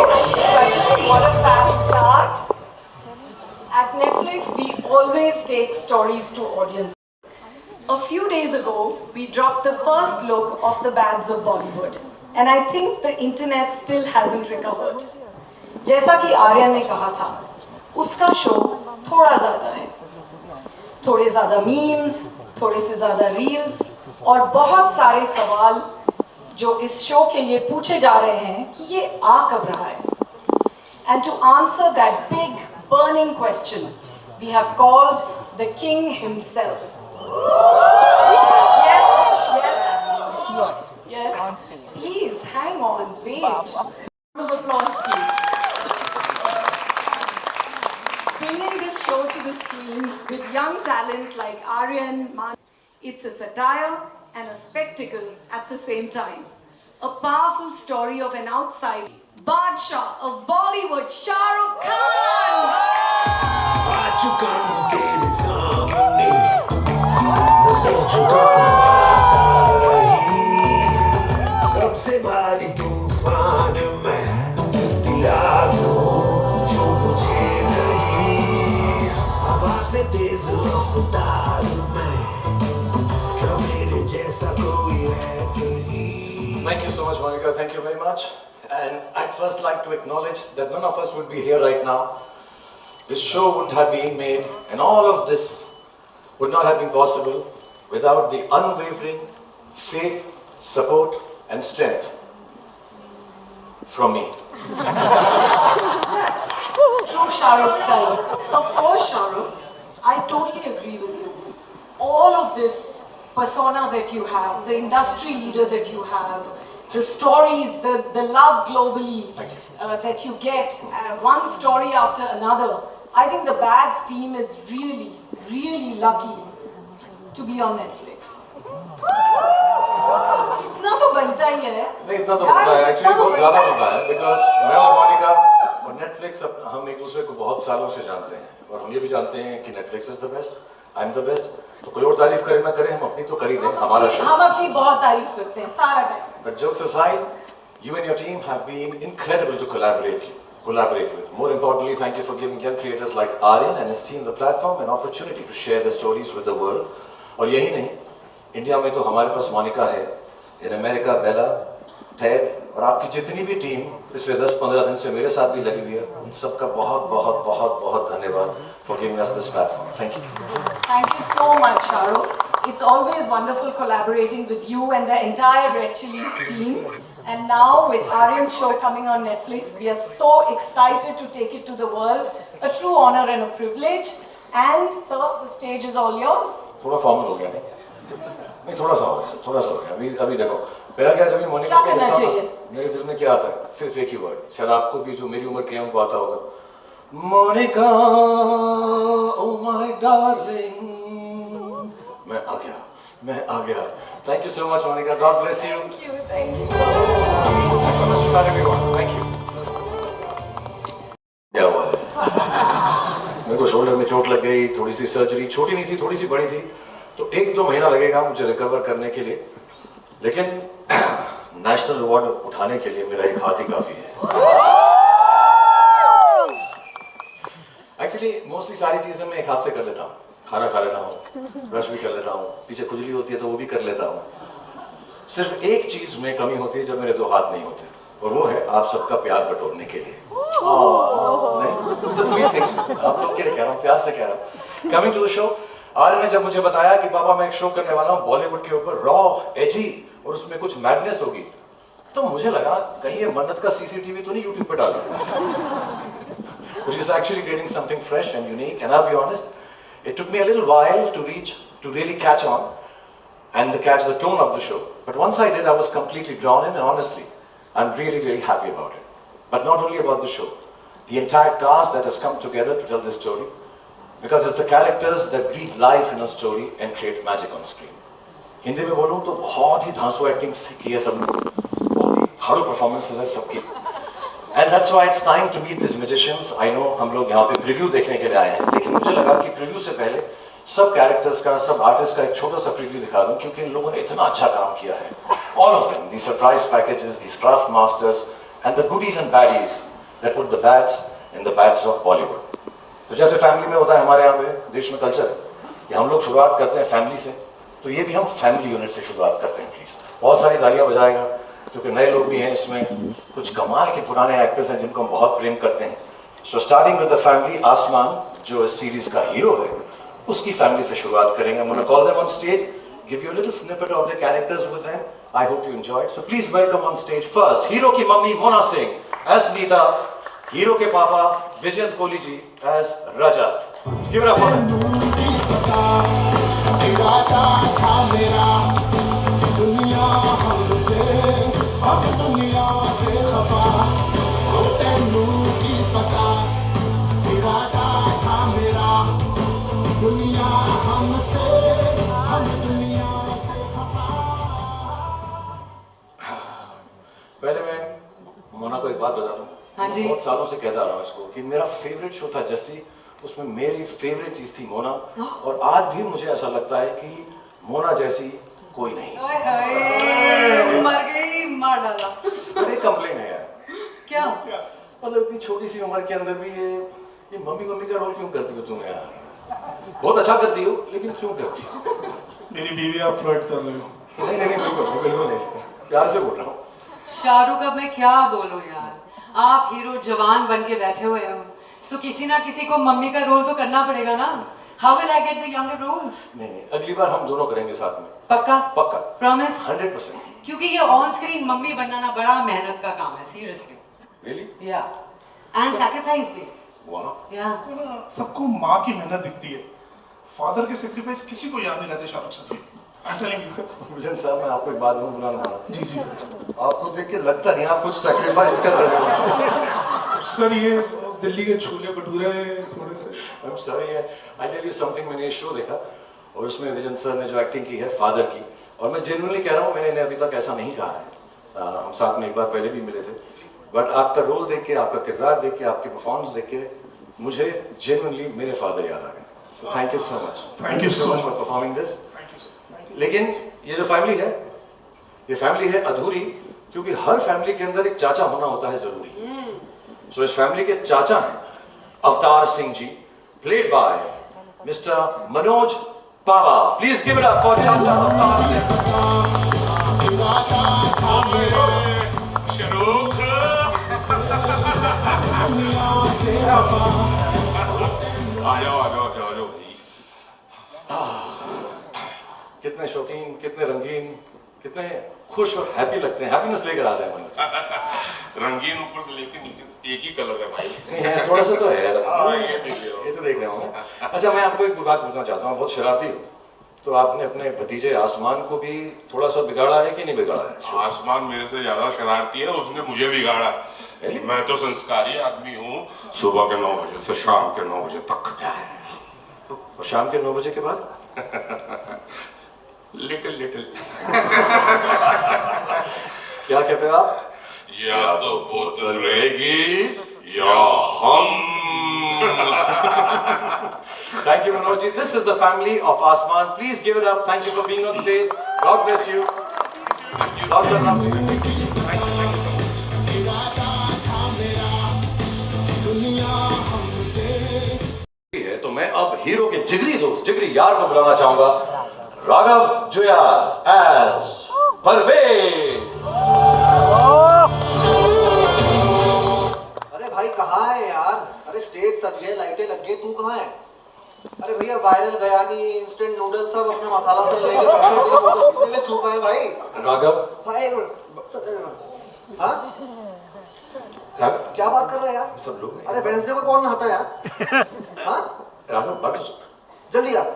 What a fab start. At Netflix, we always take stories to audience. A few days ago, we dropped the first look of the bads of Bollywood. And I think the internet still hasn't recovered. जैसा कि आर्यन ने कहा था, उसका show थोड़ा ज़्यादा है. थोड़े ज़्यादा मीम्स, थोड़े से ज़्यादा रील्स और बहुत सारे सवाल जो इस शो के लिए पूछे जा रहे हैं कि ये आ कब रहा है. And to answer that big burning question, we have called the king himself. Yes. Please hang on, wait. Round of applause, please. Bringing this show to the screen with young talent like Aryan, it's a satire and a spectacle at the same time. A powerful story of an outsider, Badshah of Bollywood, Shah Rukh सबसे भारी तूफान में त्याग हूँ जो मुझे नहीं हवा से तेज रफ्तार में क्या मेरे जैसा कोई है कहीं. Thank you so much, Monica. Thank you very much. And I'd first like to acknowledge that none of us would be here right now. This show wouldn't have been made, and all of this would not have been possible without the unwavering faith, support, and strength from me. True Shah Rukh style. Of course, Shah Rukh, I totally agree with you. All of this persona that you have, the industry leader that you have, the stories, the love globally that you get, one story after another. I think the Bads team is really, really lucky to be on Netflix. इतना तो बनता ही है. नहीं इतना तो बनता है, actually बहुत ज़्यादा बनता है, because मैं और मोनिका और नेटफ्लिक्स हम एक दूसरे को बहुत सालों से जानते हैं और हम ये भी जानते हैं कि Netflix is the best, I am the best. तो कोई और तारीफ करे ना करे, हम अपनी तो कर ही दें. हमारा शो हम अपनी बहुत तारीफ करते हैं सारा time. But jokes aside, you and your team have been incredible to collaborate with. More importantly, thank you for giving young creators like Aryan and his team the platform and opportunity to share their stories with the world. और यही नहीं, India में तो हमारे पास मोनिका है, in America Bela, Ted और आपकी जितनी भी टीम पिछले 10-15 दिन से मेरे साथ भी लगी हुई है, उन सबका बहुत बहुत बहुत बहुत धन्यवाद for giving us this platform. Thank you. Thank you so much, Shah Rukh. It's always wonderful collaborating with you and the entire Red Chillies team. And now with Aryan's show coming on Netflix, we are so excited to take it to the world. A true honor and a privilege. And sir, the stage is all yours. थोड़ा formal हो गया नहीं, थोड़ा सा हो गया. अभी देखो, मेरा क्या जब मोनिका क्या करना चाहिए? मेरे दिल में क्या आता है? सिर्फ एक ही वर्ड, शायद आपको भी जो मेरी उम्र के हैं उनको आता होगा. Monika, oh my darling. मैं आ गया. Thank you so much, Monica. God bless you. Thank you. Thank you. क्या हुआ है? मेरे को शोल्डर में चोट लग गई, थोड़ी सी सर्जरी, छोटी नहीं थी, थोड़ी सी बड़ी थी, तो 1-2 महीना लगेगा मुझे रिकवर करने के लिए. लेकिन नेशनल अवार्ड उठाने के लिए मेरा एक हाथ ही काफी है. एक्चुअली मोस्टली सारी चीजें मैं एक हाथ से कर लेता हूँ. खाना खा लेता हूँ, ब्रश भी कर लेता हूँ, पीछे खुजली होती है तो वो भी कर लेता हूँ. सिर्फ एक चीज में कमी होती है जब मेरे 2 हाथ नहीं होते, और वो है आप सबका प्यार बटोरने के लिए. आप लोग के लिए कह रहा हूँ, प्यार से कह रहा हूँ. Coming to the show, Aryan ने जब मुझे बताया कि पापा मैं एक शो करने वाला हूँ बॉलीवुड के ऊपर, रॉ, एजी और उसमें कुछ मैडनेस होगी, तो मुझे लगा कहीं ये मन्नत का सीसीटीवी तो नहीं यूट्यूब पे डाला. Which is actually creating something fresh and unique, and I'll be honest, it took me a little while to really catch on and to catch the tone of the show. But once I did, I was completely drawn in, and honestly, I'm really, really happy about it. But not only about the show, the entire cast that has come together to tell this story, because it's the characters that breathe life in a story and create magic on screen. Hindi में बोलूँ तो बहुत ही धांसू acting की है सबने, बहुत ही hard performances है सबकी. And that's why it's time to meet these magicians. I know हम लोग यहाँ पे प्रीव्यू देखने के लिए आए हैं, लेकिन मुझे लगा कि प्रीव्यू से पहले सब कैरेक्टर्स का, सब आर्टिस्ट का एक छोटा सा प्रीव्यू दिखा दूं, क्योंकि इन लोगों ने इतना अच्छा काम किया है. All of them, the surprise packages, the craft masters, and the goodies and baddies that put the bads in the bads of Bollywood. तो जैसे फैमिली में होता है हमारे यहाँ पे देश में कल्चर है कि हम लोग शुरुआत करते हैं फैमिली से, तो ये भी हम फैमिली यूनिट से शुरुआत करते हैं प्लीज़। बहुत सारी तालियां बजाएगा क्योंकि नए लोग भी हैं इसमें, कुछ कमाल के पुराने एक्टर्स हैं जिनको हम बहुत प्रेम करते हैं। So starting with the family, आसमान जो इस सीरीज का हीरो है उसकी फैमिली से शुरुआत करेंगे। I'm gonna call them on stage, give you a little snippet of the characters with them. I hope you enjoyed. So please welcome on stage first hero की mummy Mona Singh as Neeta, hero के पापा Vijayant Kohli ji as Rajat. Give it up for them. पहले मैं मोना को एक बात बता दूं। हाँ जी। बहुत सालों से कहता आ रहा हूँ इसको कि मेरा फेवरेट शो था जस्सी, उसमें मेरी फेवरेट चीज थी मोना, और आज भी मुझे ऐसा लगता है कि मोना जैसी कोई नहीं। मर गई, मार डाला। बड़े कंप्लेन है यार। क्या? मतलब इतनी छोटी सी उम्र के अंदर भी ये मम्मी का रोल क्यों करती हो तुम यार? बहुत अच्छा करती हो लेकिन क्यों करती हो? मेरी बीवी आप फ्लर्ट कर रहे हो। नहीं बिल्कुल नहीं, प्यार से बोल रहा हूँ। शाहरुख, अब मैं क्या बोलूं यार, आप हीरो जवान बन के बैठे हुए हो तो किसी ना किसी को मम्मी का रोल तो करना पड़ेगा ना। How will I get the younger roles? नहीं, अगली बार हम दोनों करेंगे साथ में। पक्का? पक्का, प्रॉमिस? 100%। क्योंकि ये ऑन स्क्रीन मम्मी बनना ना बड़ा मेहनत का काम है, सीरियसली। रियली? या एंड सैक्रिफाइस भी। वाह। या सबको माँ की मेहनत दिखती है, फादर के सेक्रीफाइस किसी को याद नहीं रहते शाहरुख सर के। I'm telling you। विजन साहब, मैं आपको एक बात बुलाना था। जी जी आपको देख के लगता नहीं आप कुछ सैक्रिफाइस कर रहे हो। सर, ये दिल्ली के छोले भटूरे थोड़े से। I'm sorry, I tell you something, मैंने ये शो देखा और उसमें विजन सर ने जो एक्टिंग की है फादर की, और मैं जेन्युइनली कह रहा हूँ, मैंने अभी तक ऐसा नहीं कहा है। हम साथ में एक बार पहले भी मिले थे, बट आपका रोल देख के, आपका किरदार देख के, आपकी परफॉर्मेंस देख के मुझे जेन्युइनली मेरे फादर याद आ गए। So thank you so much. Thank you so much much for performing this. Thank you, sir। लेकिन ये जो फैमिली है, ये फैमिली है अधूरी, क्योंकि हर फैमिली के अंदर एक चाचा होना होता है जरूरी। सो इस फैमिली के चाचा हैं Avtar Singh ji, played by mister Manoj Pahwa. Please give it up for चाचा अवतार सिंह। आ जाओ भाई। कितने शौकीन, कितने रंगीन, कितने खुश और हैप्पी लगते हैं, हैप्पीनेस लेकर आते हैं मन। रंगीन ऊपर से लेके नीचे एक ही कलर है भाई। नहीं है, थोड़ा सा तो है। ये देख रहे हो। ये तो देख रहा हूँ। अच्छा, मैं आपको एक बात पूछना चाहता हूँ, बहुत शरारती हो, तो आपने अपने भतीजे आसमान को भी थोड़ा सा बिगाड़ा है कि नहीं बिगाड़ा है? आसमान मेरे से ज्यादा शरारती है, उसने मुझे बिगाड़ा। मैं तो संस्कारी आदमी हूँ, सुबह के 9 बजे से शाम के 9 बजे तक। और शाम के 9 बजे के बाद लिटिल क्या कहते हो आप? या तो बोतल रहेगी या हम। Thank you, Manoj ji. This is the family of Asman. Please give it up. Thank you for being on stage. God bless you. Lots of love to you. Thank you so much. है तो मैं अब hero के जिगरी दोस्त, जिगरी यार को बुलाना चाहूंगा, राघव जुयाल एज परवेज। अरे भाई कहाँ है यार? अरे स्टेज सज गए, लाइटें लग गई, तू कहाँ है? अरे भैया वायरल गयानी, इंस्टेंट नूडल्स सब अपने मसाला से लेके बैठे हैं, तेरे फोटो खींचने के लिए छुपा है भाई। राघव, भाई हाँ राघव क्या बात कर रहे हैं यार? सब लोग अरे वेंसडे को कौन नहाता है यार? हाँ राघव बख्श। जल्दी यार।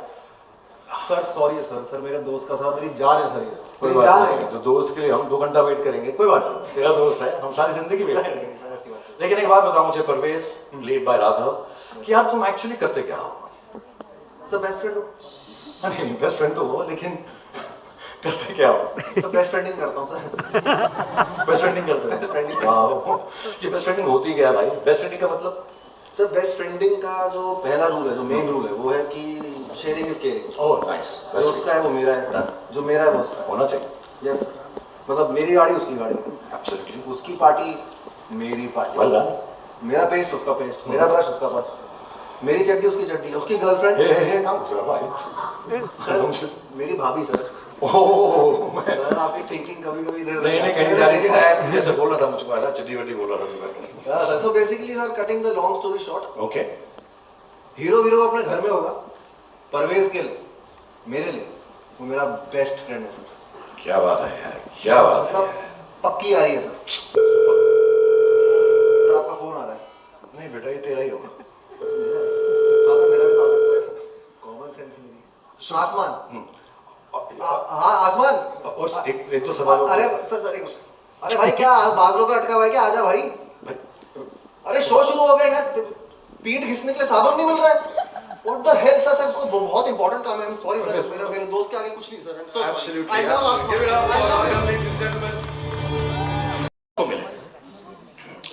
सर सॉरी सर मेरे दोस्त का साथ, मेरी जान है सर, ये कोई मेरी बात जान नहीं, है। तो दोस्त के लिए हम 2 घंटा वेट करेंगे, कोई बात नहीं, तेरा दोस्त है, हम सारी जिंदगी वेट करेंगे। लेकिन एक बात बताओ मुझे परवेज, प्लेड बाय राघव, कि यार तुम एक्चुअली करते क्या हो? सर बेस्ट फ्रेंड हो। नहीं, बेस्ट फ्रेंड तो हो, लेकिन करते क्या हो? सर बेस्ट फ्रेंडिंग करता हूँ सर। बेस्ट फ्रेंडिंग करते Best हो? friending। वाह, ये बेस्ट फ्रेंडिंग होती क्या है भाई? बेस्ट फ्रेंडिंग का मतलब? सर बेस्ट फ्रेंडिंग का जो पहला रूल है, जो मेन रूल है, वो है कि sharing is caring. Oh nice, जो उसका है वो मेरा है, जो मेरा है वो उसका होना चाहिए। है। यस, मतलब मेरी गाड़ी उसकी गाड़ी, एब्सोल्युटली। उसकी पार्टी मेरी पार्टी। Well done. मेरा पेस्ट उसका पेस्ट, मेरा ब्रश उसका ब्रश, मेरी चड्डी उसकी चड्डी, उसकी गर्लफ्रेंड हे काम कर रहा भाई सर, मेरी भाभी सर। ओह सर आपकी थिंकिंग कभी कभी नहीं कहीं जा रही थी मैं जैसे बोल रहा था मुझको आया चड्डी वड्डी बोल रहा था sir. So basically sir, cutting the long story short, okay hero अपने घर में होगा, परवेज के लिए, मेरे लिए वो मेरा बेस्ट फ्रेंड है सर। क्या बात है यार, क्या बात है मतलब यार। पक्की आ रही है सर। सर आपका फोन आ रहा है। नहीं बेटा ये तेरा ही होगा। हाँ सर, मेरा भी तो आ सकता है, कॉमन सेंस नहीं। आसमान, हाँ आसमान। और एक तो सवाल अरे सर एक मिनट। अरे भाई क्या बादलों पे अटका हुआ है क्या? आजा भाई। अरे शो शुरू हो गया यार, पीठ घिसने के लिए साबुन नहीं मिल रहा है। What the hell सर, उसको बहुत इंपॉर्टेंट काम है। I'm sorry सर, मेरे दोस्त के आगे कुछ नहीं sir. I'm so sorry. Absolutely, I love absolutely. Give it up for our young ladies and gentlemen.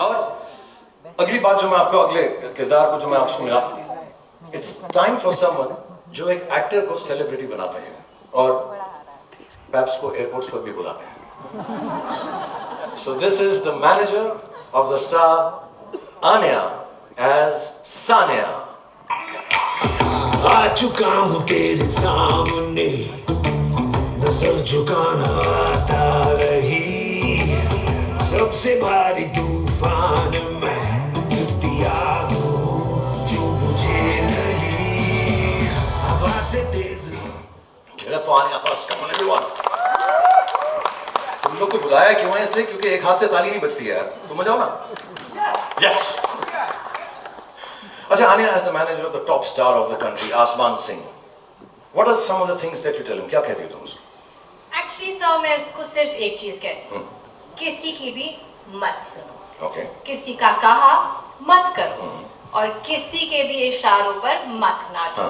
और अगली बात जो मैं आपको अगले किरदार को जो मैं आपसे मिला, इट्स टाइम फॉर समवन जो एक एक्टर को सेलिब्रिटी बनाते हैं और पैप्स को एयरपोर्ट्स पर भी बुलाते हैं। So this is the manager of the star Anya as Saniya. आ चुका हूँ तेरे सामने, नजर झुकाना आता रही, सबसे भारी तूफान में त्याग हूँ जो मुझे नहीं, हवा से तेज। Get up on your first, come on everyone. तुम लोग को बुलाया क्यों है इसलिए क्योंकि एक हाथ से ताली नहीं बजती है यार, तुम जाओ ना। Yes. अच्छा, Anya as the manager of the top star of the country, Asman Singh. What are some of the things that you tell him? क्या कहती हो तुम उसको? एक्चुअली सर मैं उसको सिर्फ एक चीज कहती हूँ, किसी की भी मत सुनो, Okay. किसी का कहा मत करो और किसी के भी इशारों पर मत नाचो,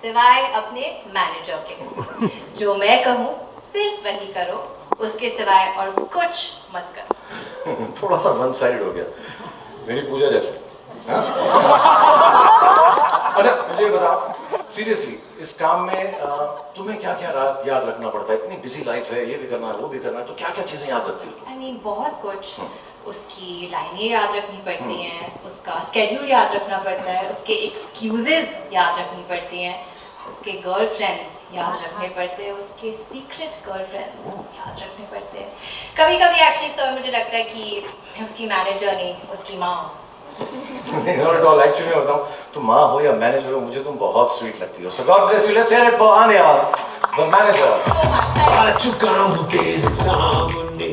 सिवाय अपने मैनेजर के। जो मैं कहूँ सिर्फ वही करो, उसके सिवाय और कुछ मत करो। थोड़ा सा वन साइड हो गया, मेरी पूजा जैसे। हाँ? अच्छा मुझे बताओ सीरियसली, इस काम में तुम्हें क्या क्या याद रखना पड़ता है? इतनी बिजी लाइफ है, ये भी करना है वो भी करना है, तो क्या क्या चीजें याद रखती हो? आई मीन बहुत कुछ। उसकी लाइनें याद रखनी पड़ती हैं, उसका स्केड्यूल याद रखना पड़ता है, उसके एक्सक्यूजेज याद रखनी पड़ती हैं, उसके गर्लफ्रेंड्स याद रखने पड़ते हैं, उसके सीक्रेट गर्लफ्रेंड्स याद रखने पड़ते हैं। कभी कभी एक्चुअली सर मुझे लगता है कि मैं उसकी मैनेजर नहीं, उसकी माँ। नहीं नॉट एट ऑल, एक्चुअली मैं बताऊं, तुम माँ हो या मैनेजर हो, मुझे तुम बहुत स्वीट लगती हो। So God bless you, let's hear it for Anya the manager. आ चुका हूँ तेरे सामने,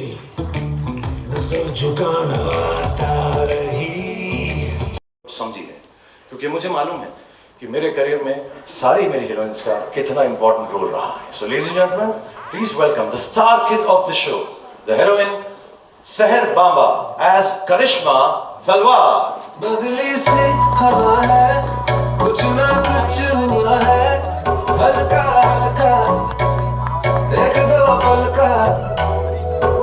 नजर झुकाना आता रही। समझिए, क्योंकि मुझे मालूम है कि मेरे करियर में सारी मेरी हीरोइंस का कितना इंपॉर्टेंट रोल रहा है। So ladies and gentleman, please welcome the star kid of the show, the heroine सहर बांबा एज करिश्मा तलवार। बदली सी हवा है, कुछ ना कुछ हुआ है, हल्का हल्का एक दो पल का।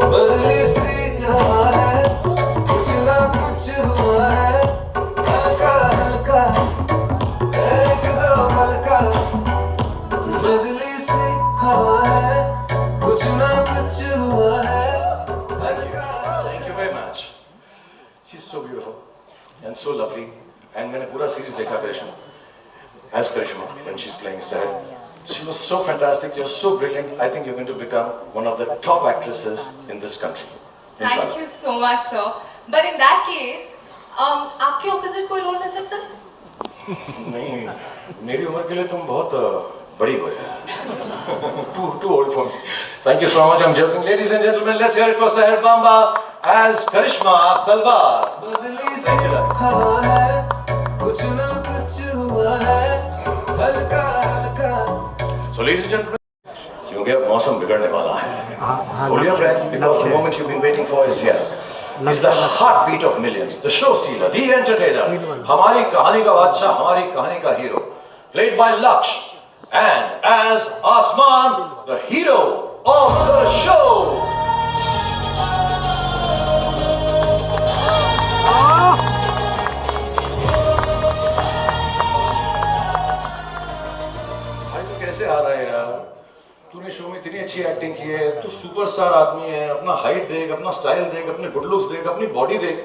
बदली सी हवा है, कुछ ना कुछ हुआ है, हल्का हल्का एक दो पल का। बदली सी हवा है, कुछ ना कुछ हुआ है, हल्का। Thank you very much. She's so beautiful and so lovely. And मैंने पूरा सीरीज देखा करिश्मा, as Karishma when she's playing Sahar. She was so fantastic. You're so brilliant. I think you're going to become one of the top actresses in this country. Thank you so much, sir. But in that case, आपके opposite कोई role मिल सकता है? नहीं, मेरी उम्र के लिए तुम बहुत बड़ी हो यार। Too old for me. Thank you so much. I'm joking. Ladies and gentlemen, let's hear it for Sahar Bamba as Karishma Talwar. बदली सी हवा है, कुछ ना कुछ हुआ है, हल्का हल्का। So ladies and gentlemen, क्योंकि अब मौसम बिगड़ने वाला है, hold your breath because the moment you've been waiting for is here. It's the heartbeat of millions, the show stealer, the entertainer, हमारी कहानी का बादशाह, हमारी कहानी का hero, played by Laksh, and as Asman, the hero of the show. भाई तू कैसे आ रहा है यार? तूने शो में इतनी अच्छी एक्टिंग की है, तू सुपरस्टार आदमी है, अपना हाइट देख, अपना स्टाइल देख, अपने गुड लुक्स देख, अपनी बॉडी देख।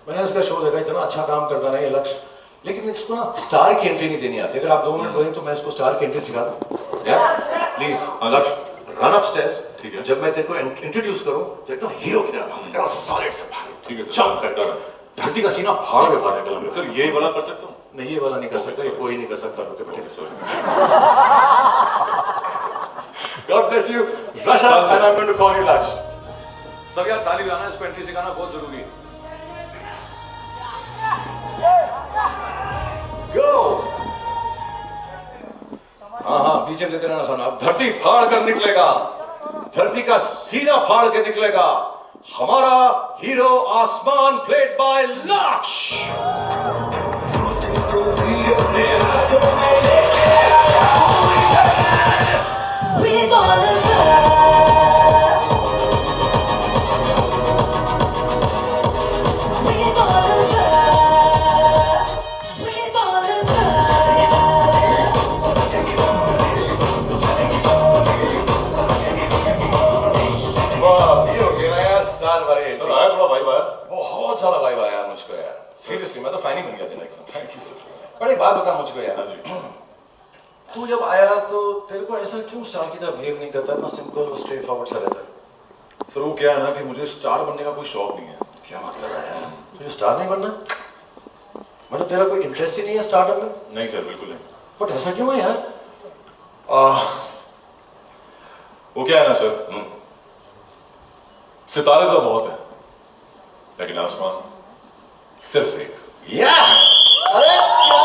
मैंने इसका शो देखा, इतना अच्छा काम करता है ये लक्ष्य, लेकिन इसको ना स्टार की एंट्री नहीं देनी आती। अगर आप 2 मिनट बोलें तो मैं इसको स्टार की एंट्री सिखा दूं यार, प्लीज लक्ष्य रन अपस्टेयर्स। ठीक है, जब मैं तेरे को इंट्रोड्यूस करूं तो एकदम हीरो की तरह भागो, सॉलिड से भागो। ठीक है, चल कर धरती का सीना फाड़ के बाहर निकल। सर ये वाला कर सकता हूँ? नहीं, ये वाला नहीं कर सकता, ये कोई नहीं कर सकता। God bless you, Russia, and I'm going to call you Laksh. सब यार ताली बजाना, इसको एंट्री सिखाना बहुत जरूरी है। Go! हाँ, बीच में लेते रहना सोना। अब धरती फाड़ कर निकलेगा, धरती का सीना फाड़ के निकलेगा हमारा हीरो आसमान, प्लेड बाय लक्ष्य। बहुत सारा वाइब आया मुझको यार, सीरियसली मैं तो फैन ही बन गया था। Thank you sir. पर एक बात बता मुझको यार, तू जब आया तो तेरे को ऐसा क्यों स्टार की तरह बिहेव नहीं करता, इतना सिंपल और स्ट्रेट फॉरवर्ड सा रहता है? सर वो क्या है ना कि मुझे स्टार बनने का कोई शौक नहीं है। क्या मतलब है यार, तुझे स्टार नहीं बनना? मतलब तेरा कोई इंटरेस्ट ही नहीं है स्टारडम में? नहीं सर, बिल्कुल नहीं। बट ऐसा क्यों है यार? वो क्या है ना सर, सितारे तो बहुत है लेकिन आसमान सिर्फ एक। अरे क्या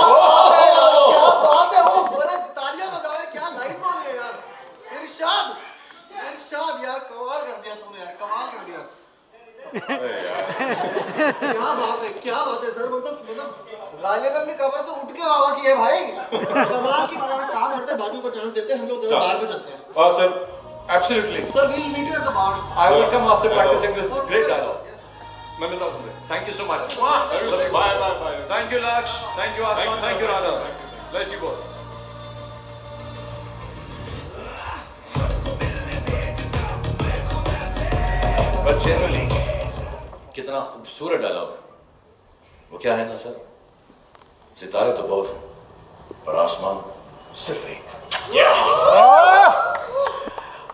बात है यार, क्या बात है। वो बड़ा तालियां बजा रहे, क्या लाइन बोल रहे यार। इरशाद, इरशाद यार, कमाल कर दिया तूने यार, कमाल कर दिया। क्या बात है, क्या बात है सर। मतलब गालिब अपनी कमर से उठ के वाह की है भाई, कमाल की बात है। काम करते हैं, बाकियों को चांस देते हैं, हम लोग बाहर में चलते हैं। हाँ sir, absolutely sir, we'll meet you at the bars. I will come after practicing this great dialogue. मैं मिलता हूँ तुमसे। Thank you so much. Bye bye bye. Thank you Laksh, thank you Asman, thank you Radha. Bless you both. But generally कितना खूबसूरत dialogue है। वो क्या है ना सर, सितारे तो बहुत हैं पर आसमान सिर्फ एक।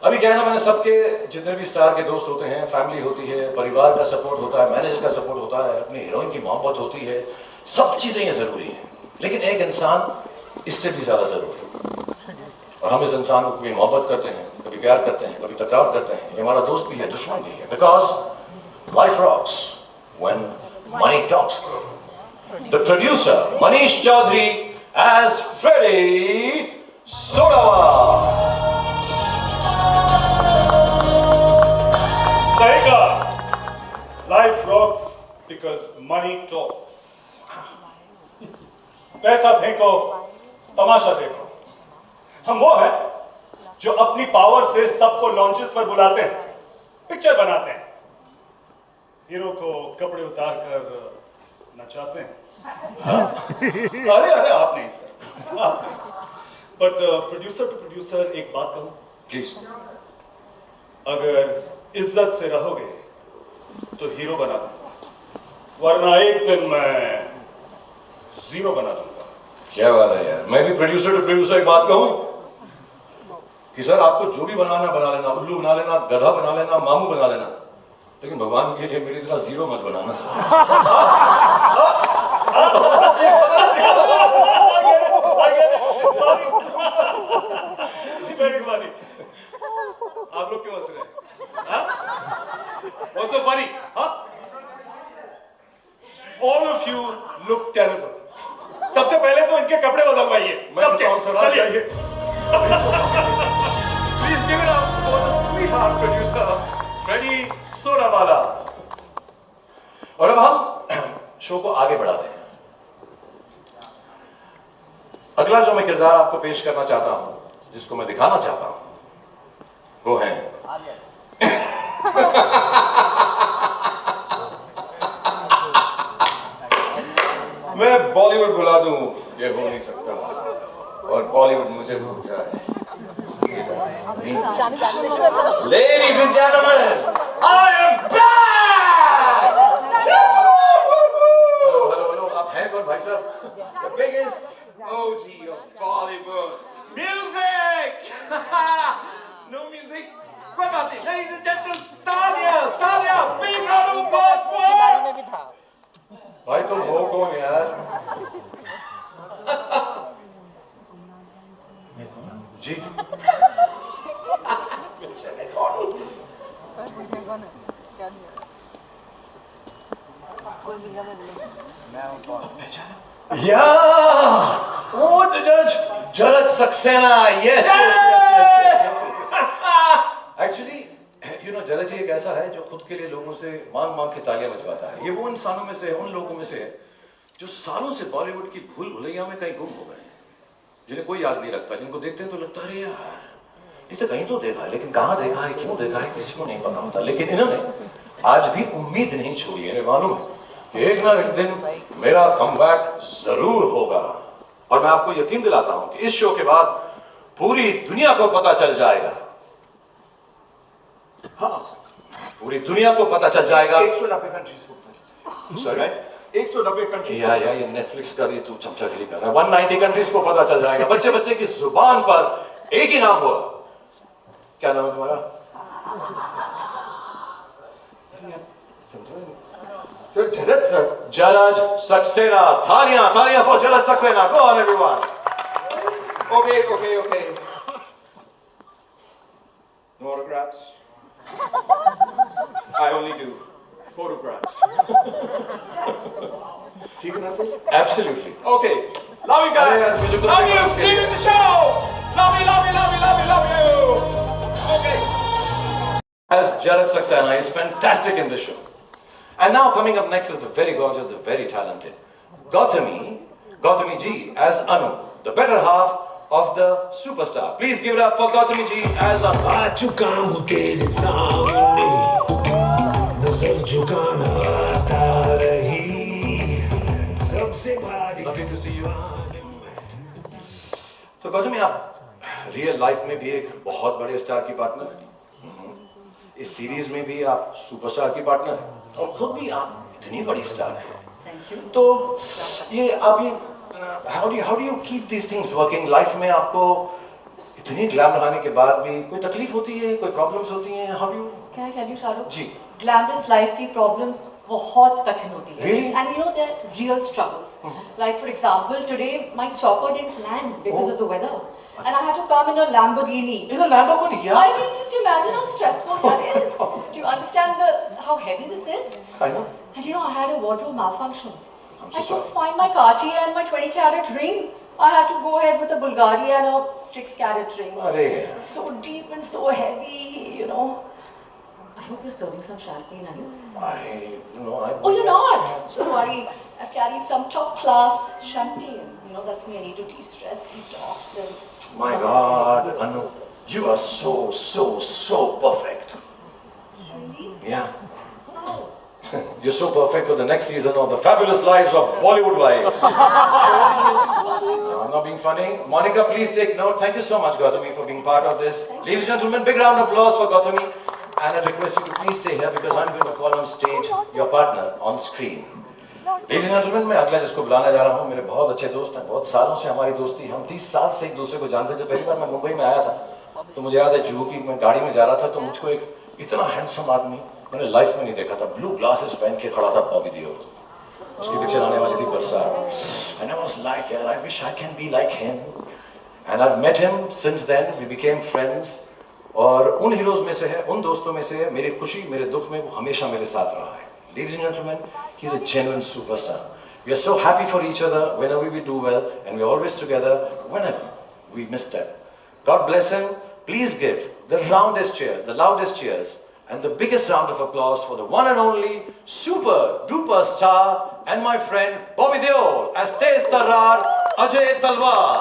अभी क्या है ना, मैंने सबके जितने भी स्टार के दोस्त होते हैं, फैमिली होती है, परिवार का सपोर्ट होता है, मैनेजर का सपोर्ट होता है, अपनी हीरोइन की मोहब्बत होती है, सब चीज़ें ये ज़रूरी हैं, लेकिन एक इंसान इससे भी ज़्यादा ज़रूरी है। और हम इस इंसान को कभी मोहब्बत करते हैं, कभी प्यार करते हैं, कभी तकरार करते हैं। ये हमारा दोस्त भी है, दुश्मन भी है, because life rocks when money talks. The producer Manish Chaudhary as Freddy Sodawa. Life rocks because money talks. पैसा फेंको, तमाशा देखो। हम वो हैं जो अपनी पावर से सबको लॉन्चेस पर बुलाते हैं, पिक्चर बनाते हैं, हीरो को कपड़े उतार कर नचाते हैं। अरे अरे आप नहीं सर, आप नहीं। बट प्रोड्यूसर टू प्रोड्यूसर एक बात कहूं प्लीज, अगर इज्जत से रहोगे तो हीरो बना दूंगा, वरना एक दिन मैं जीरो बना दूंगा। क्या बात है यार, मैं भी प्रोड्यूसर टू प्रोड्यूसर एक बात कहूं कि सर आपको जो भी बनाना बना लेना, उल्लू बना लेना, गधा बना लेना, मामू बना लेना, लेकिन भगवान के लिए मेरी तरह जीरो मत बनाना। आप लोग क्यों हंस रहे हैं? What's so funny? Huh? All of you look terrible. सबसे पहले तो इनके कपड़े बदलवाइए। सबके। चलिए। Please give it up for the sweetheart producer, Freddie Sodawala. और अब हम शो को आगे बढ़ाते हैं। अगला जो मैं किरदार आपको पेश करना चाहता हूं, जिसको मैं दिखाना चाहता हूं, वो है मैं बॉलीवुड बुला दूं, ये हो नहीं सकता, और बॉलीवुड मुझे भूल जाए। Ladies and gentlemen, I am back! हैं कौन भाई साहब? The biggest OG of Bollywood. Music! No music? कोई बात नहीं. Ladies and gentlemen, तालियां, तालियां, big round of applause for. भाई तुम हो कौन यार? जी या वो Jhalak Saxena. Yes actually you know George ji एक ऐसा है जो खुद के लिए लोगों से मांग मांग के तालियां बजवाता है. ये वो इंसानों में से है, उन लोगों में से है जो सालों से बॉलीवुड की भूल भुलैया में कहीं गुम हो गए हैं, जिन्हें कोई याद नहीं रखता, जिनको देखते हैं तो लगता है अरे यार इसे कहीं तो देखा है, लेकिन कहाँ देखा है, क्यों देखा है, किसी को नहीं पता होता. लेकिन इन्होंने आज भी उम्मीद नहीं छोड़ी. इन्हें मालूम है कि एक ना एक दिन मेरा कमबैक जरूर होगा. और मैं आपको यकीन दिलाता हूं कि इस शो के बाद पूरी दुनिया को पता चल जाएगा. हाँ, पूरी दुनिया को पता चल जाएगा. 190 कंट्रीज. Sorry 190 countries. या ये नेटफ्लिक्स का ये तू चमचागिरी कर रहा है. 190 कंट्रीज को पता चल जाएगा. बच्चे बच्चे की जुबान पर एक ही नाम होगा. क्या नाम है तुम्हारा? Sir George sir. George Saxena. थालियां थालियां for George Saxena. Go on everyone. Okay. No autographs. I only do photographs. ठीक है ना sir? Absolutely. Okay. Love you guys. Love you. See you in the show. Love you. Okay. As Jarad Saxena is fantastic in the show. And now coming up next is the very gorgeous, the very talented Gautami Ji as Anu, the better half of the superstar. Please give it up for Gautami Ji as Anu. आ चुका हूँ तेरे सामने, नजर झुकाना आता रही, सबसे भारी. Lovely to see you. तो गौतमी आप रियल लाइफ में भी एक बहुत बड़े स्टार की पार्टनर हैं. इस सीरीज में भी आप सुपरस्टार की पार्टनर हैं और खुद भी आप इतनी बड़ी स्टार हैं. Thank you. तो ये आप ये how do you keep these things working. Life में आपको इतनी ग्लैम लगाने के बाद भी कोई तकलीफ होती है, कोई प्रॉब्लम्स होती हैं? How do? Can I tell you Shahrukh, ji, glamorous life की प्रॉब्लम्स बहुत कठिन होती है. Really? And you know there are real struggles. Like for example today my chopper didn't land because of the weather and I had to come in a Lamborghini. In a Lamborghini, yeah. I mean, just imagine how stressful that is. Do you understand how heavy this is? I know. And you know, I had a wardrobe malfunction. I'm I so couldn't find my Cartier and my 20-carat ring. I had to go ahead with a Bulgari and a 6-carat ring. Arey. So deep and so heavy, you know. I hope you're serving some champagne, are you? Oh, you're not? Don't worry. I've carried some top-class champagne. You know, that's me. I need to de-stress, detox, and... My God, Anu, you are so perfect. Really? Yeah. You're so perfect for the next season of The Fabulous Lives of Bollywood Wives. No, I'm not being funny. Monica, please take note. Thank you so much, Gautami, for being part of this. Ladies and gentlemen, big round of applause for Gautami. And I request you to please stay here because I'm going to call on stage your partner on screen. Ladies and gentlemen, मैं अगला जिसको बुलाने जा रहा हूँ, मेरे बहुत अच्छे दोस्त हैं, बहुत सालों से हमारी दोस्ती, हम 30 साल से एक दूसरे को जानते हैं. जब पहली बार मैं मुंबई में आया था तो मुझे याद है जुहू की मैं गाड़ी में जा रहा था तो मुझको एक इतना हैंडसम आदमी मैंने लाइफ में नहीं देखा था. ब्लू ग्लासेस पहन के खड़ा था बॉबी देओल. उसकी पिक्चर आने वाली थी बरसात. And I was like, यार, I wish I can be like him. And I've met him since then. We became friends. और उन हीरोज में से है, उन दोस्तों में से है, मेरी खुशी मेरे दुख में वो हमेशा मेरे साथ रहा है. Ladies and gentlemen, he's a genuine superstar. We are so happy for each other whenever we do well, and we're always together whenever we misstep. God bless him. Please give the roundest cheer, the loudest cheers, and the biggest round of applause for the one and only super duper star and my friend Bobby Deol as Tez Tarrar, Ajay Talwar.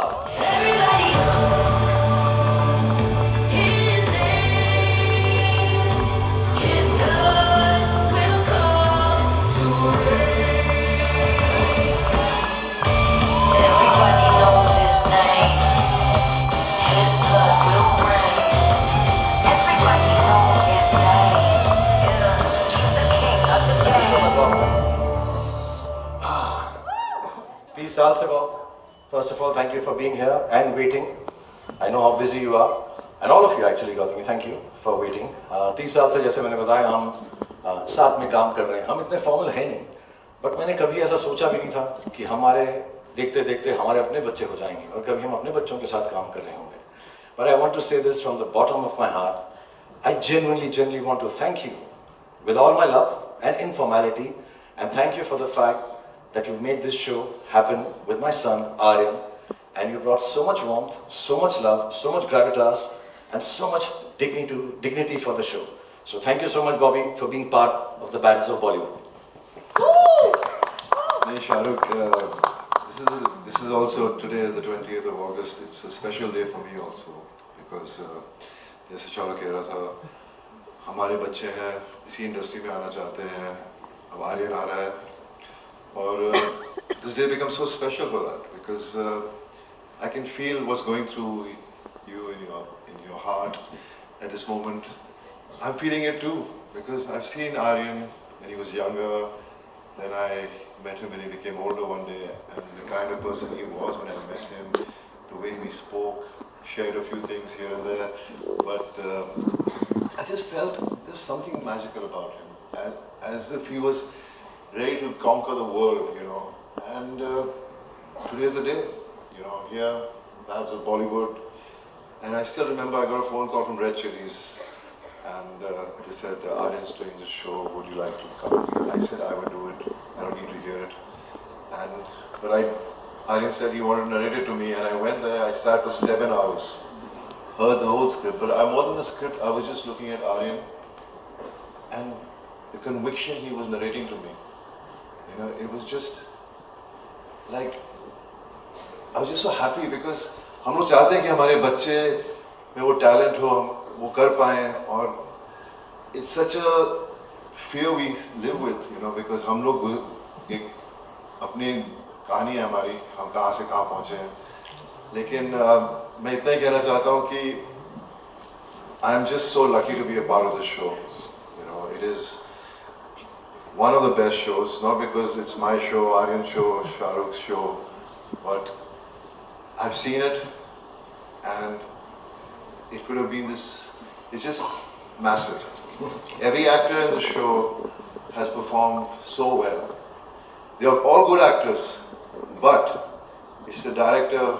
30 साल से Bob. First of all, thank you for being here and waiting. I know how busy you are, and all of you actually, Gautami, thank you for waiting. 30 साल से जैसे मैंने बताया हम साथ में काम कर रहे हैं. हम इतने फॉर्मल हैं नहीं, बट मैंने कभी ऐसा सोचा भी नहीं था कि हमारे देखते देखते हमारे अपने बच्चे हो जाएंगे और कभी हम अपने बच्चों के साथ काम कर रहे होंगे. But I want to say this from the bottom of my heart. I genuinely want to thank you with all my love and informality, and thank you for the fact that you made this show happen with my son Aryan, and you brought so much warmth, so much love, so much gravitas, and so much dignity for the show. So thank you so much, Bobby, for being part of the Bads of Bollywood. Hey Shahrukh, this is also today is the 20th of August. It's a special day for me also because जैसे शाहरुख कह रहा था, हमारे बच्चे हैं, इसी industry में आना चाहते हैं, अब आर्यन आ रहा है और this day becomes so special for that because I can feel what's going through you in your heart at this moment. I'm feeling it too because I've seen Aryan when he was younger. Then I met him when he became older one day, and the kind of person he was when I met him, the way we spoke, shared a few things here and there, but I just felt there's something magical about him, as if he was ready to conquer the world, you know. And today's the day, you know, here, Bads of Bollywood, and I still remember I got a phone call from Red Chillies, and they said, Aryan's doing this show, would you like to come? I said I would do it, I don't need to hear it. But Aryan said he wanted to narrate it to me, and I went there, I sat for 7 hours, heard the whole script, but more than the script, I was just looking at Aryan, and the conviction he was narrating to me. You know, it was just like, I was just so happy because हम लोग चाहते हैं कि हमारे बच्चे में वो talent हो, हम वो कर पाएं, और it's such a fear we live with, you know, because हम लोग एक अपनी कहानी है हमारी, हम कहाँ से कहाँ पहुँचे हैं, लेकिन मैं इतना ही कहना चाहता हूँ कि I'm just so lucky to be a part of this show. You know, it is one of the best shows, not because it's my show, Aryan's show, Shahrukh's show, but I've seen it, and it could have been this, it's just massive. Every actor in the show has performed so well. They are all good actors, but it's the director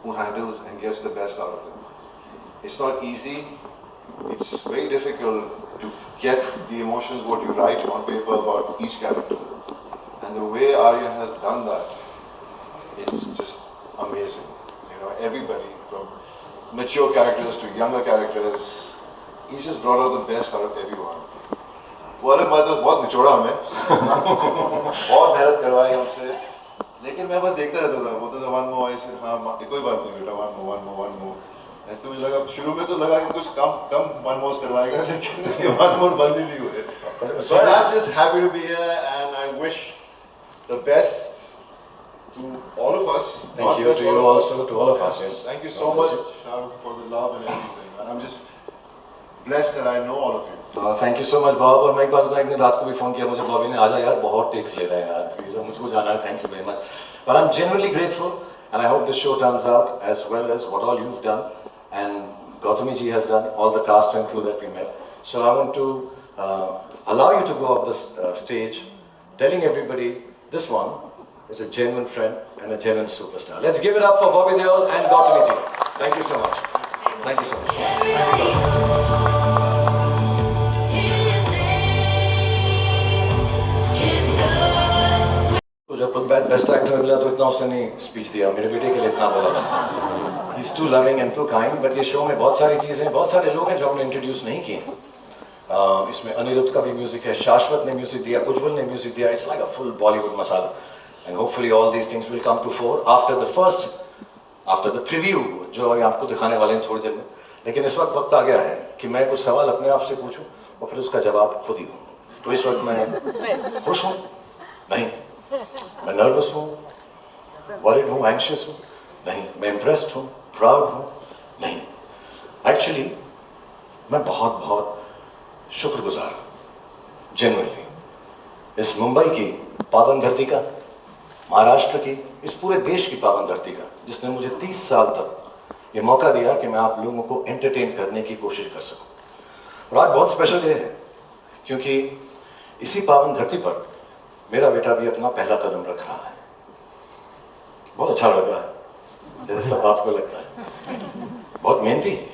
who handles and gets the best out of them. It's not easy, it's very difficult to get the emotions what you write on paper about each character. And the way Aryan has done that, it's just amazing. You know, everybody from mature characters to younger characters, he's just brought out the best out of everyone. वो अलग बात है, बहुत निचोड़ा हमें, बहुत मेहनत करवाई हमसे, लेकिन मैं बस देखता रहता था, बोलता था one more, ऐसे हाँ कोई बात नहीं बेटा, one more. ऐसे मुझे लगा, शुरू में तो लगा कि कुछ कम one more करवाएगा, लेकिन उसके one more बंद ही नहीं हुए. So I'm just happy to be here, and I wish the best to all of us. Thank you to you also, to all of us. Yes. Thank you so much, Shahrukh, for the love and everything. And I'm just blessed that I know all of you. Thank you so much, Bob. और मैं एक बात बताऊँ, एक दिन रात को भी फोन किया मुझे बॉबी ने, आजा यार बहुत टेक्स ले रहा है यार, प्लीज मुझको जाना है, thank you very much. But I'm genuinely grateful, and I hope the show turns out as well as what all you've done, and Gautami ji has done, all the cast and crew that we met. So I want to allow you to go off the stage, telling everybody this one is a genuine friend and a genuine superstar. Let's give it up for Bobby Deol and Gautami ji. Thank you so much. Thank you so much. तो जब best actor मिला तो इतना उसने नहीं speech दिया, मेरे बेटे के लिए इतना बोला. He's too loving and too kind, but ये शो में बहुत सारी चीज़ें, बहुत सारे लोग हैं जो हमने इंट्रोड्यूस नहीं किए. इसमें अनिरुद्ध का भी म्यूजिक है, शाश्वत ने म्यूजिक दिया, उज्जवल ने म्यूजिक दिया. It's like a full Bollywood masala, and hopefully all these things will come to fore after the preview जो आपको दिखाने वाले हैं थोड़ी देर में. लेकिन इस वक्त आ गया है कि मैं कुछ सवाल अपने आप से पूछूं और फिर उसका जवाब खुद ही दूं. तो इस वक्त मैं खुश हूँ नहीं, मैं नर्वस हूँ, वरीड हूँ, एंशियस हूँ नहीं, मैं इम्प्रेस्ड हूँ, प्राउड हूँ नहीं. एक्चुअली मैं बहुत शुक्रगुजार जेन्युइनली इस मुंबई की पावन धरती का, महाराष्ट्र की, इस पूरे देश की पावन धरती का, जिसने मुझे 30 साल तक ये मौका दिया कि मैं आप लोगों को एंटरटेन करने की कोशिश कर सकूं। और आज बहुत स्पेशल डे है क्योंकि इसी पावन धरती पर मेरा बेटा भी अपना पहला कदम रख रहा है। बहुत अच्छा लग रहा है, जैसे सब आपको लगता है। बहुत मेहनती है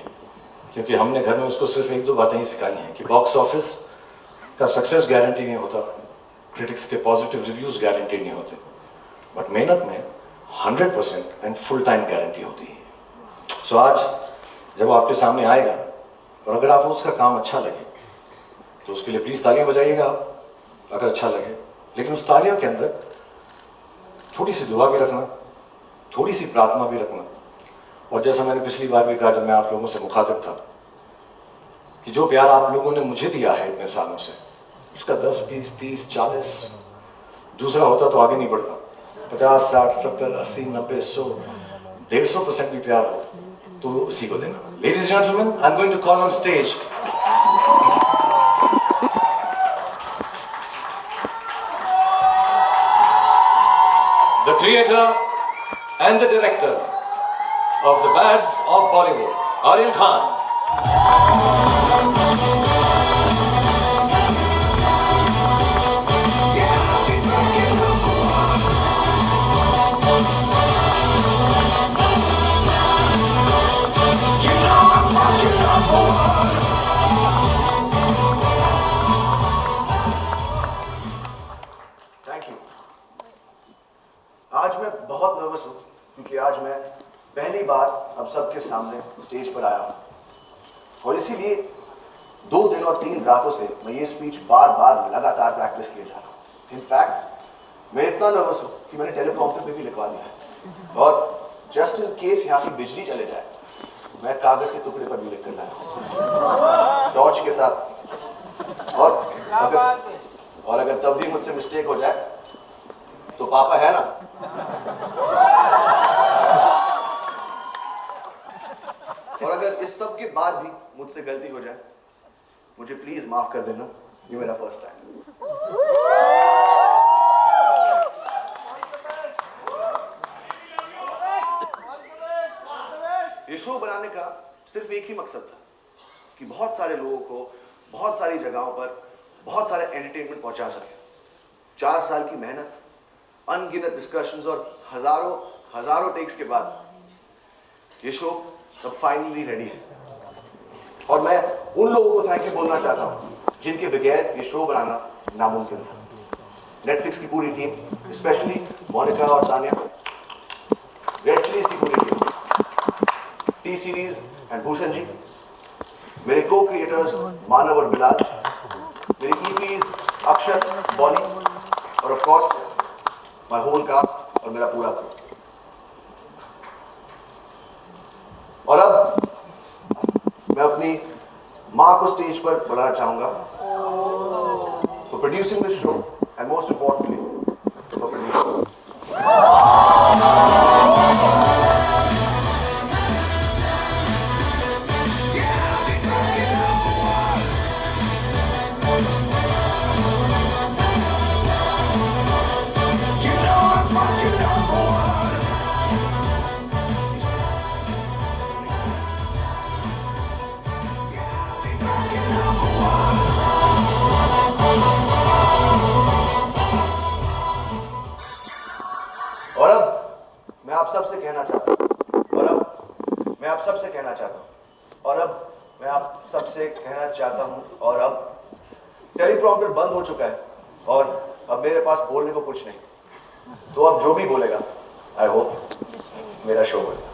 क्योंकि हमने घर में उसको सिर्फ 1-2 बातें ही सिखाई हैं कि बॉक्स ऑफिस का सक्सेस गारंटी नहीं होता, क्रिटिक्स के पॉजिटिव रिव्यूज गारंटी नहीं होते, बट मेहनत में 100% एंड फुल टाइम गारंटी होती है। सो आज जब आपके सामने आएगा और अगर आपको उसका काम अच्छा लगे तो उसके लिए प्लीज़ तालियां बजाइएगा आप, अगर अच्छा लगे। लेकिन उस तालियों के अंदर थोड़ी सी दुआ भी रखना, थोड़ी सी प्रार्थना भी रखना। और जैसा मैंने पिछली बार भी कहा जब मैं आप लोगों से मुखातिब था कि जो प्यार आप लोगों ने मुझे दिया है इतने सालों से, उसका 10, 20, 30, 40 दूसरा होता तो आगे नहीं बढ़ता। 50, 60, 70, 80, 90, 100, 150% भी प्यार हो तो उसी को देना। Ladies and gentlemen, I'm going to call on stage the creator and the director of the Bads of Bollywood, Aryan Khan. Thank you. आज मैं बहुत नर्वस हूँ क्योंकि आज मैं पहली बार अब सबके सामने स्टेज पर आया हूँ और इसीलिए 2 दिन और 3 रातों से मैं ये स्पीच बार बार लगातार प्रैक्टिस किए जा रहा हूँ। इनफैक्ट मैं इतना नर्वस हूँ कि मैंने टेलीप्रॉम्प्टर पे भी लिखवा दिया है और जस्ट इन केस यहाँ की बिजली चले जाए मैं कागज के टुकड़े पर भी लिख कर लाया टॉर्च के साथ। और अगर तब भी मुझसे मिस्टेक हो जाए तो पापा है ना, और अगर इस सब के बाद भी मुझसे गलती हो जाए मुझे प्लीज माफ कर देना, ये मेरा फर्स्ट टाइम। ये शो बनाने का सिर्फ एक ही मकसद था कि बहुत सारे लोगों को बहुत सारी जगहों पर बहुत सारे एंटरटेनमेंट पहुंचा सके। 4 साल की मेहनत, अनगिनत डिस्कशंस और हजारों टेक्स के बाद ये शो अब फाइनली रेडी है। और मैं उन लोगों को थैंक यू बोलना चाहता हूँ जिनके बगैर ये शो बनाना नामुमकिन था। नेटफ्लिक्स की पूरी टीम, स्पेशली मोनिका और तानिया, रेड चिलीज की पूरी टीम, T Series and Bhushan ji, मेरे को क्रिएटर्स मानव और बिलाल, मेरी ईपीज अक्षर, बॉनी और of course my whole cast और मेरा पूरा क्रू। और अब मैं अपनी माँ को स्टेज पर बुलाना चाहूंगा for producing this show and most importantly for producing. और अब मैं आप सबसे कहना चाहता हूँ और अब टेलीप्रॉम्प्टर बंद हो चुका है और अब मेरे पास बोलने को कुछ नहीं, तो अब जो भी बोलेगा आई होप मेरा शो बनेगा।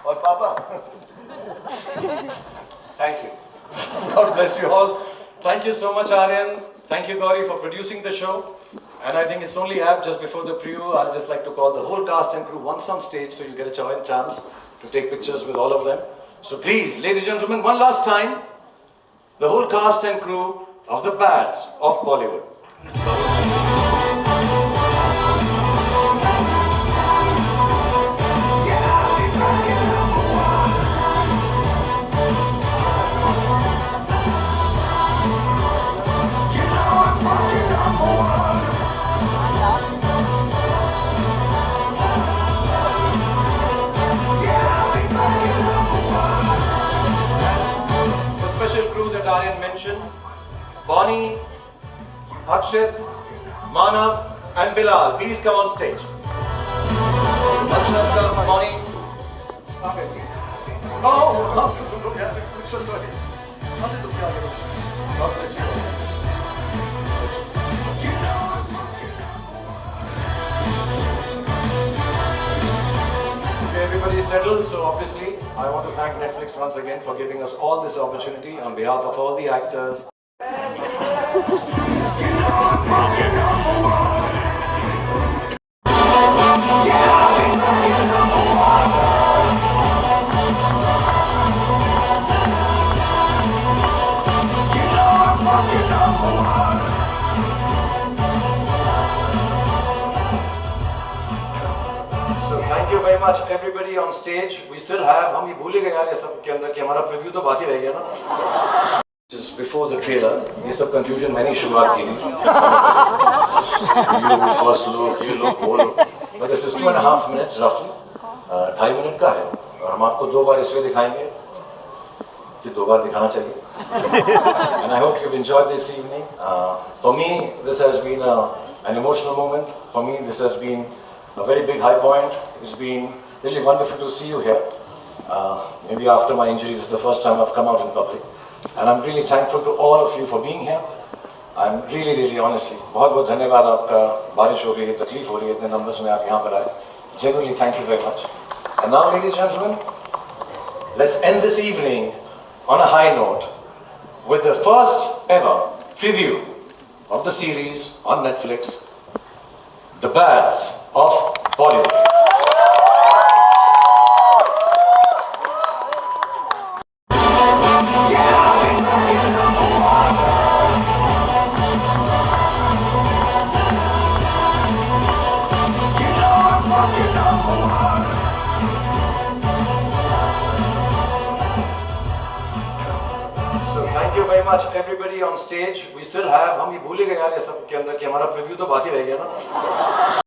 और पापा Thank you. God bless you all. Thank you so much, Aryan. Thank you, Gauri, for producing the show. And I think it's only apt just before the preview, I'd just like to call the whole cast and crew once on stage so you get a chance to take pictures with all of them. So please, ladies and gentlemen, one last time, the whole cast and crew of the Bads of Bollywood. You know Bonnie, Akshit, Manav, and Bilal, please come on stage. Akshit, Bonnie. Okay. Oh, sorry. God bless you. Okay, everybody is settled, so obviously I want to thank Netflix once again for giving us all this opportunity on behalf of all the actors. Thank you very much everybody on stage. We still have, हम ये भूल ही गए यार ये सब के अंदर कि हमारा preview तो बाकी रह गया ना. Just before the trailer, ये सब confusion मैंने ही शुरुआत की थी. You first look, you look, वो look. But this is 2.5 minutes roughly. 2.5 minute का है और हम आपको 2 बार इसलिए दिखाएंगे कि 2 बार दिखाना चाहिए. And I hope you've enjoyed this evening. For me, this has been an emotional moment. For me, this has been a very big high point. It's been really wonderful to see you here. Maybe after my injury, this is the first time I've come out in public. And I'm really thankful to all of you for being here. I'm really honestly, बहुत बहुत धन्यवाद आपका. बारिश हो रही है, तकलीफ हो रही है, इतने numbers में आप यहाँ पर आए. Genuinely, thank you very much. And now, ladies and gentlemen, let's end this evening on a high note with the first ever preview of the series on Netflix, The Bads of Bollywood. So thank you very much everybody on stage. We still have, हम ये भूल ही गए यार ये सब के अंदर कि हमारा preview तो बाकी रह गया ना.